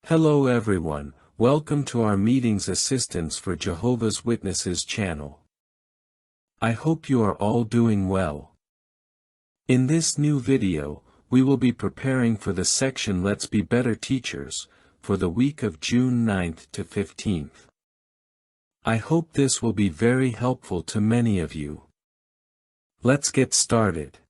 Hello everyone, welcome to our Meetings Assistance for Jehovah's Witnesses channel. I hope you are all doing well. In this new video, we will be preparing for the section Let's Be Better Teachers, for the week of June 9th to 15th. I hope this will be very helpful to many of you. Let's get started.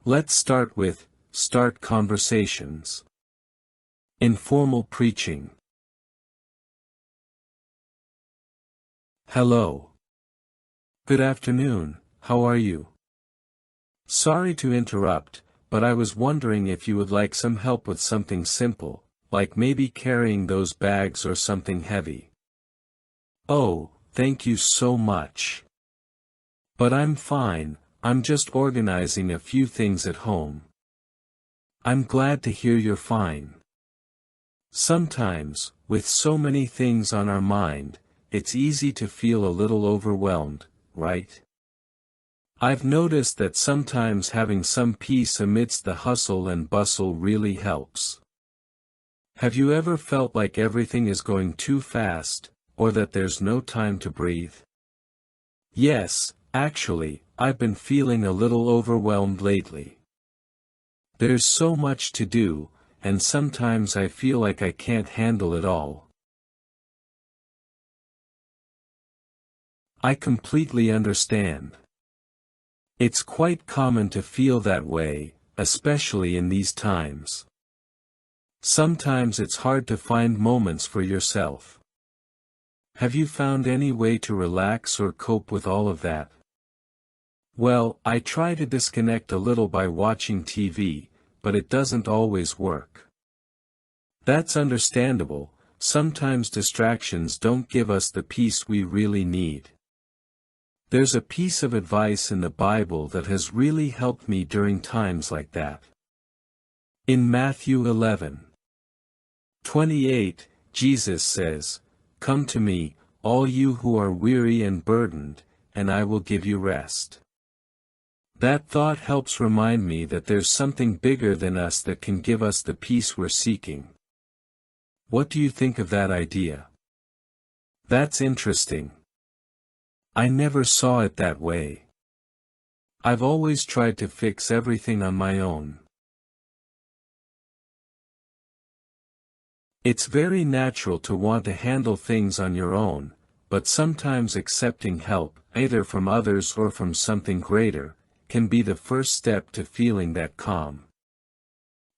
Let's start with, start conversations. Informal preaching. Hello. Good afternoon, how are you? Sorry to interrupt, but I was wondering if you would like some help with something simple, like maybe carrying those bags or something heavy. Oh, thank you so much. But I'm fine. I'm just organizing a few things at home. I'm glad to hear you're fine. Sometimes, with so many things on our mind, it's easy to feel a little overwhelmed, right? I've noticed that sometimes having some peace amidst the hustle and bustle really helps. Have you ever felt like everything is going too fast, or that there's no time to breathe? Yes, actually, I've been feeling a little overwhelmed lately. There's so much to do, and sometimes I feel like I can't handle it all. I completely understand. It's quite common to feel that way, especially in these times. Sometimes it's hard to find moments for yourself. Have you found any way to relax or cope with all of that? Well, I try to disconnect a little by watching TV, but it doesn't always work. That's understandable. Sometimes distractions don't give us the peace we really need. There's a piece of advice in the Bible that has really helped me during times like that. In Matthew 11:28, Jesus says, "Come to me, all you who are weary and burdened, and I will give you rest." That thought helps remind me that there's something bigger than us that can give us the peace we're seeking. What do you think of that idea? That's interesting. I never saw it that way. I've always tried to fix everything on my own. It's very natural to want to handle things on your own, but sometimes accepting help, either from others or from something greater, can be the first step to feeling that calm.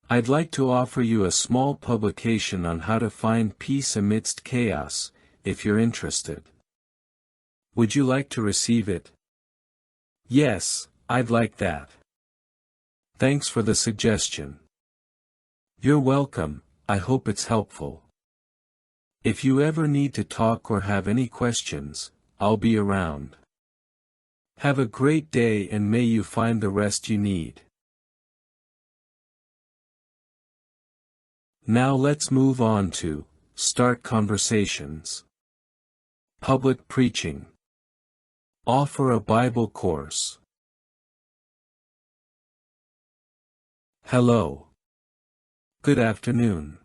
I'd like to offer you a small publication on how to find peace amidst chaos, if you're interested. Would you like to receive it? Yes, I'd like that. Thanks for the suggestion. You're welcome, I hope it's helpful. If you ever need to talk or have any questions, I'll be around. Have a great day and may you find the rest you need. Now let's move on to, start conversations. Public preaching. Offer a Bible course. Hello. Good afternoon.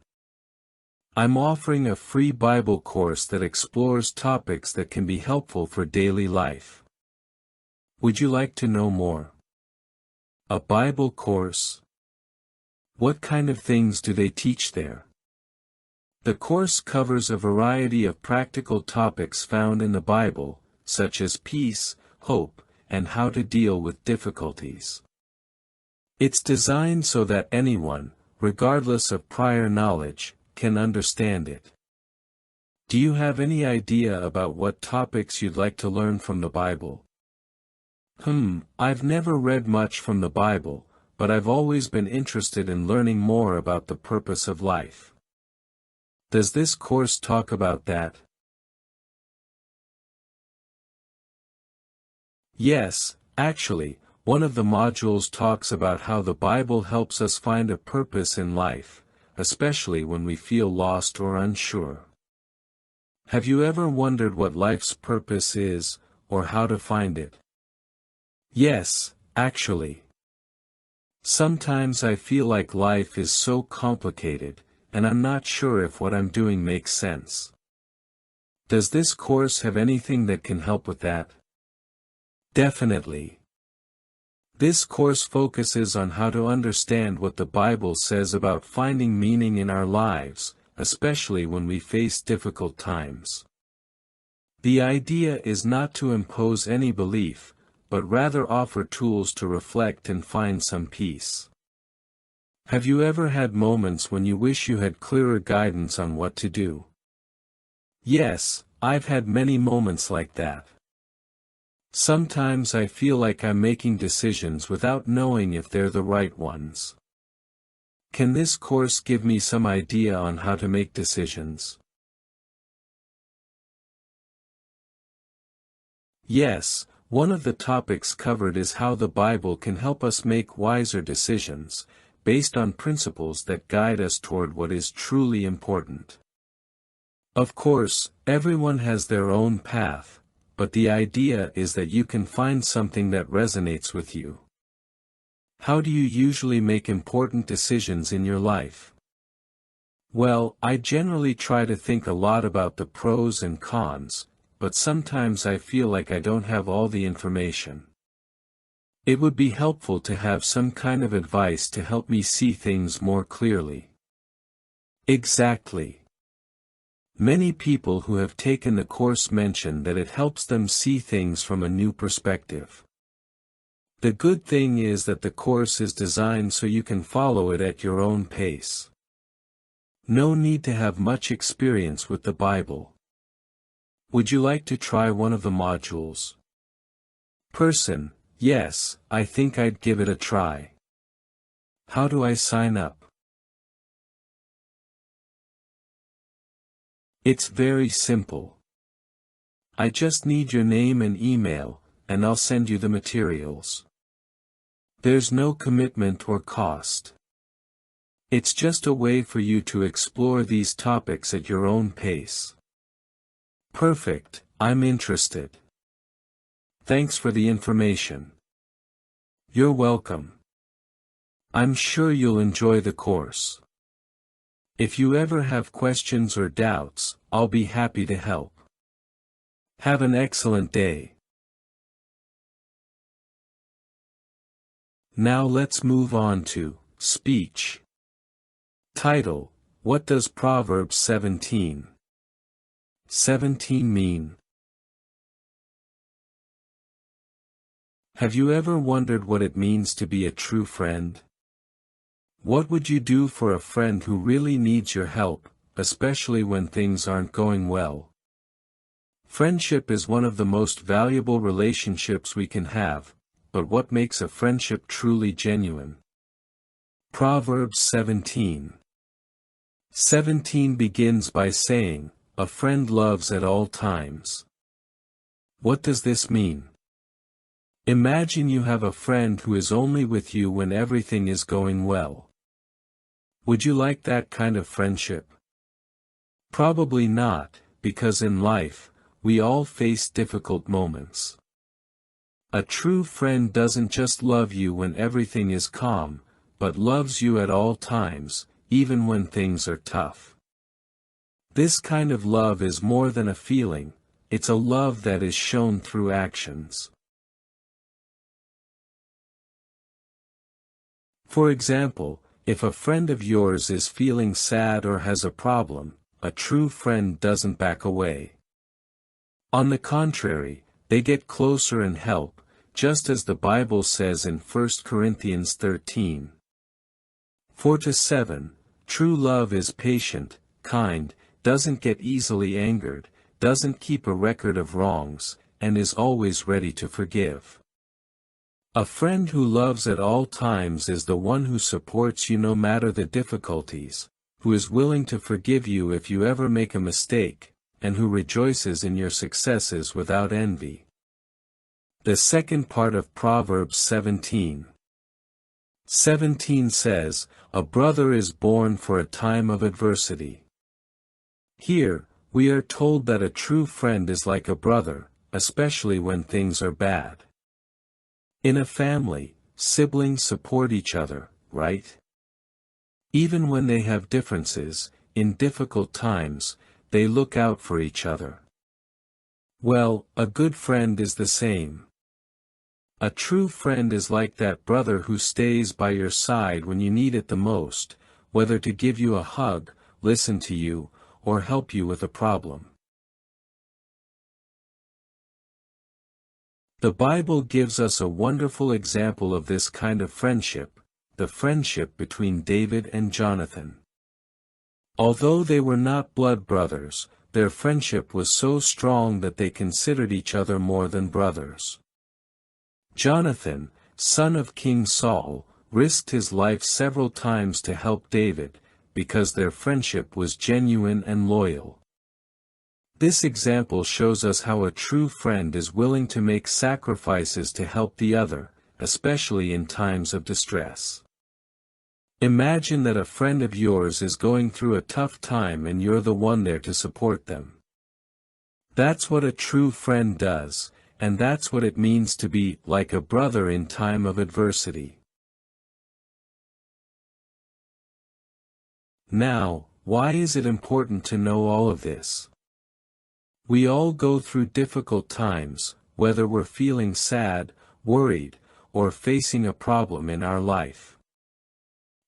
I'm offering a free Bible course that explores topics that can be helpful for daily life. Would you like to know more? A Bible course? What kind of things do they teach there? The course covers a variety of practical topics found in the Bible, such as peace, hope, and how to deal with difficulties. It's designed so that anyone, regardless of prior knowledge, can understand it. Do you have any idea about what topics you'd like to learn from the Bible? I've never read much from the Bible, but I've always been interested in learning more about the purpose of life. Does this course talk about that? Yes, actually, one of the modules talks about how the Bible helps us find a purpose in life, especially when we feel lost or unsure. Have you ever wondered what life's purpose is, or how to find it? Yes, actually. Sometimes I feel like life is so complicated, and I'm not sure if what I'm doing makes sense. Does this course have anything that can help with that? Definitely. This course focuses on how to understand what the Bible says about finding meaning in our lives, especially when we face difficult times. The idea is not to impose any belief, but rather offer tools to reflect and find some peace. Have you ever had moments when you wish you had clearer guidance on what to do? Yes, I've had many moments like that. Sometimes I feel like I'm making decisions without knowing if they're the right ones. Can this course give me some idea on how to make decisions? Yes, one of the topics covered is how the Bible can help us make wiser decisions, based on principles that guide us toward what is truly important. Of course, everyone has their own path, but the idea is that you can find something that resonates with you. How do you usually make important decisions in your life? Well, I generally try to think a lot about the pros and cons, but sometimes I feel like I don't have all the information. It would be helpful to have some kind of advice to help me see things more clearly. Exactly. Many people who have taken the course mention that it helps them see things from a new perspective. The good thing is that the course is designed so you can follow it at your own pace. No need to have much experience with the Bible. Would you like to try one of the modules? Person: yes, I think I'd give it a try. How do I sign up? It's very simple. I just need your name and email, and I'll send you the materials. There's no commitment or cost. It's just a way for you to explore these topics at your own pace. Perfect, I'm interested. Thanks for the information. You're welcome. I'm sure you'll enjoy the course. If you ever have questions or doubts, I'll be happy to help. Have an excellent day. Now let's move on to speech. Title: What does Proverbs 17:17 mean? Have you ever wondered what it means to be a true friend? What would you do for a friend who really needs your help, especially when things aren't going well? Friendship is one of the most valuable relationships we can have, but what makes a friendship truly genuine? Proverbs 17:17 begins by saying, "A friend loves at all times." What does this mean? Imagine you have a friend who is only with you when everything is going well. Would you like that kind of friendship? Probably not, because in life, we all face difficult moments. A true friend doesn't just love you when everything is calm, but loves you at all times, even when things are tough. This kind of love is more than a feeling, it's a love that is shown through actions. For example, if a friend of yours is feeling sad or has a problem, a true friend doesn't back away. On the contrary, they get closer and help, just as the Bible says in 1 Corinthians 13:4-7, true love is patient, kind, doesn't get easily angered, doesn't keep a record of wrongs, and is always ready to forgive. A friend who loves at all times is the one who supports you no matter the difficulties, who is willing to forgive you if you ever make a mistake, and who rejoices in your successes without envy. The second part of Proverbs 17:17 says, "A brother is born for a time of adversity." Here, We are told that a true friend is like a brother, especially when things are bad. In a family, siblings support each other, right? Even when they have differences, in difficult times, they look out for each other. Well, a good friend is the same. A true friend is like that brother who stays by your side when you need it the most, whether to give you a hug, listen to you, or help you with a problem. The Bible gives us a wonderful example of this kind of friendship, the friendship between David and Jonathan. Although they were not blood brothers, their friendship was so strong that they considered each other more than brothers. Jonathan, son of King Saul, risked his life several times to help David, because their friendship was genuine and loyal. This example shows us how a true friend is willing to make sacrifices to help the other, especially in times of distress. Imagine that a friend of yours is going through a tough time and you're the one there to support them. That's what a true friend does, and that's what it means to be like a brother in time of adversity. Now, why is it important to know all of this? We all go through difficult times, whether we're feeling sad, worried, or facing a problem in our life.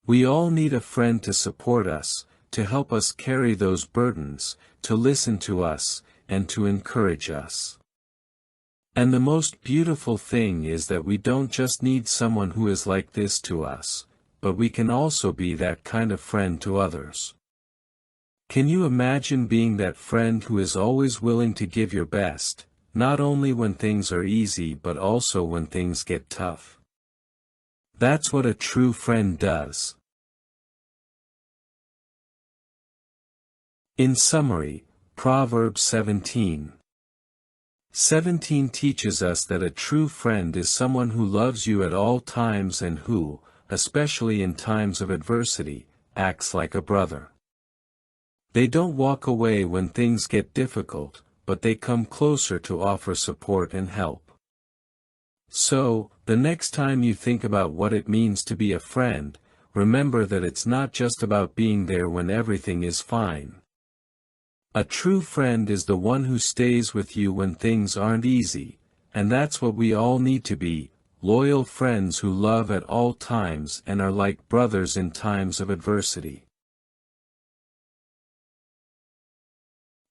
We all need a friend to support us, to help us carry those burdens, to listen to us, and to encourage us. And the most beautiful thing is that we don't just need someone who is like this to us, but we can also be that kind of friend to others. Can you imagine being that friend who is always willing to give your best, not only when things are easy but also when things get tough? That's what a true friend does. In summary, Proverbs 17:17 teaches us that a true friend is someone who loves you at all times and who, especially in times of adversity, acts like a brother. They don't walk away when things get difficult, but they come closer to offer support and help. So, the next time you think about what it means to be a friend, remember that it's not just about being there when everything is fine. A true friend is the one who stays with you when things aren't easy, and that's what we all need to be, loyal friends who love at all times and are like brothers in times of adversity.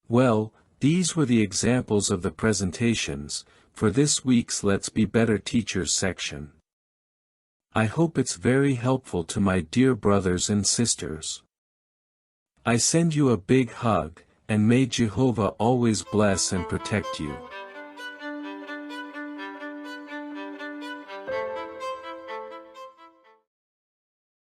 Well, these were the examples of the presentations, for this week's Let's Be Better Teachers section. I hope it's very helpful to my dear brothers and sisters. I send you a big hug, and may Jehovah always bless and protect you.